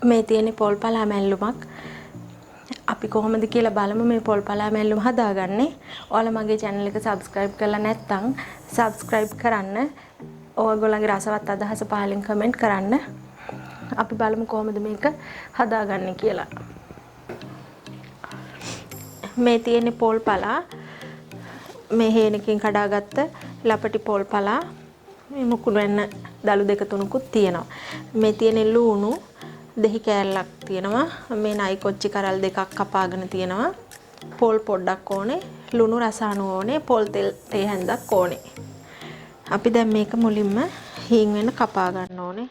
මේ තියෙන පොල් පලා මැල්ලුමක්. අපි කොහොමද කියලා බලමු මේ පොල් පලා මැල්ලුම හදාගන්නේ. ඔයාලා මගේ channel එක subscribe කරලා නැත්නම් subscribe කරන්න. ඔයගොල්ලන්ගේ රසවත් අදහස පහලින් comment කරන්න. අපි බලමු කොහොමද මේක හදාගන්නේ කියලා. මේ තියෙන පොල් පලා මේ හේනකින් කඩාගත්ත ලපටි පොල් පලා මේ මුකුණු වෙන්න දළු දෙක තුනකුත් තියෙනවා. මේ තියෙන ලුණු දෙහි කෑල්ලක් තියෙනවා. මේ නයි කොච්චි කරල් දෙකක් කපාගෙන තියෙනවා. පොල් පොඩ්ඩක් ඕනේ. ලුණු රස අණු ඕනේ. පොල් තෙල් තේ හැන්දක් ඕනේ. අපි දැන් මේක මුලින්ම හීන් වෙන කපා ගන්න ඕනේ.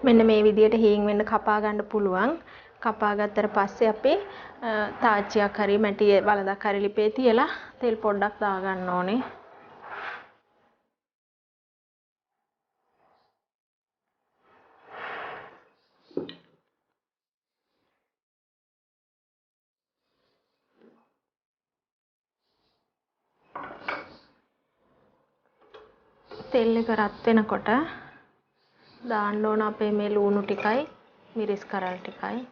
මෙන්න මේ විදියට හීන් වෙන්න කපා ගන්න පුළුවන්. කපා ගත්තට පස්සේ අපි තාච්චියක් හරි මැටි වලදක් හරි ලිපේ තියලා තෙල් පොඩ්ඩක් දා ගන්න ඕනේ. තෙල් එක රත් වෙනකොට දාන්න ඕන අපේ මේ ලුණු ටිකයි මිරිස් කරල් ටිකයි.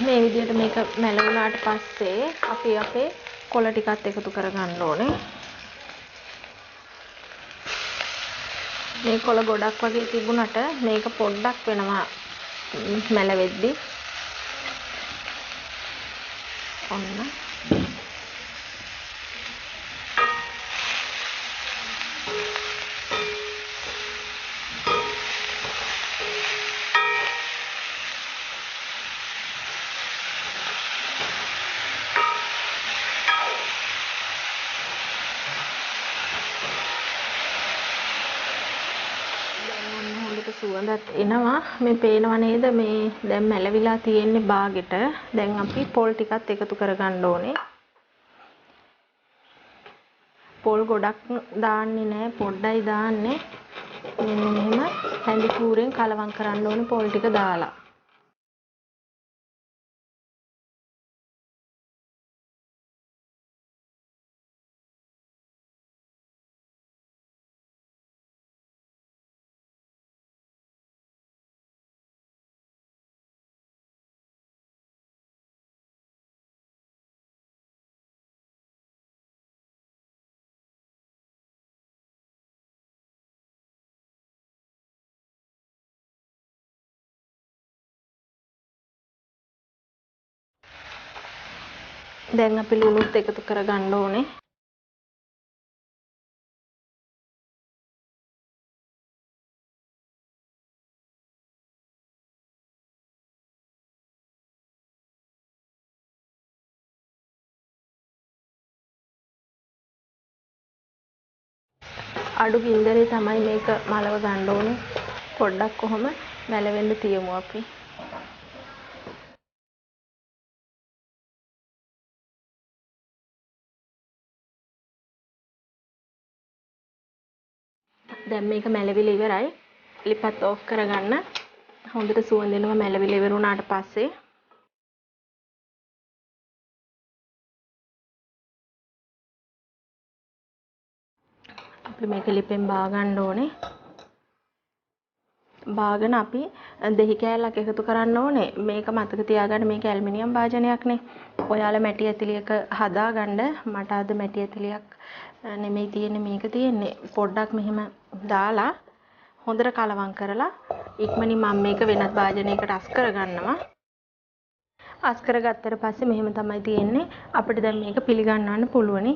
මේ විදිහට මේක මැලුණාට පස්සේ අපි අපේ කොළ ටිකත් එකතු කරගන්න ඕනේ. මේ කොළ ගොඩක් වගේ තිබුණට මේක පොඩ්ඩක් වෙනවා මැලවෙද්දි. ඔන්න. සුවඳත් එනවා. මේ පේනව නේද මේ දැන් මැලවිලා තියෙන්නේ බාගෙට. දැන් අපි පොල් ටිකත් එකතු කරගන්න ඕනේ. පොල් ගොඩක් දාන්නේ නැහැ, පොඩ්ඩයි දාන්නේ. මෙන්න මෙහෙම හැඳි කූරෙන් කලවම් කරන්න ඕනේ පොල් ටික දාලා. දැන් අපි ලුණුත් එකතු කරගන්න ඕනේ. අඩු ගින්දරේ තමයි මේක මලව ගන්න ඕනේ. පොඩ්ඩක් කොහොම මැලවෙන්න තියමු අපි. දැන් මේක මැලවිලා ඉවරයි. ලිපත් ඕෆ් කරගන්න. හොඳට සුවඳිනවා මැලවිලා ඉවර වුණාට පස්සේ. අපි මේක ලිපෙන් බා ගන්න ඕනේ. බාගෙන අපි දෙහි කෑල්ලක් එකතු කරන්න ඕනේ. මේක මතක තියාගන්න මේක ඇලුමිනියම් භාජනයක්නේ. ඔයාලා මැටි ඇතිලියක හදාගන්න. මට අද මැටි ඇතිලියක් නෙමෙයි තියෙන්නේ මේක තියෙන්නේ. පොඩ්ඩක් මෙහෙම දාලා හොඳට කලවම් කරලා ඉක්මනින් මම මේක වෙනත් භාජනයකට අස් කරගන්නවා. අස් කරගත්තට පස්සේ මෙහෙම තමයි තියෙන්නේ. අපිට දැන් මේක පිළිගන්නවන්න පුළුවනි.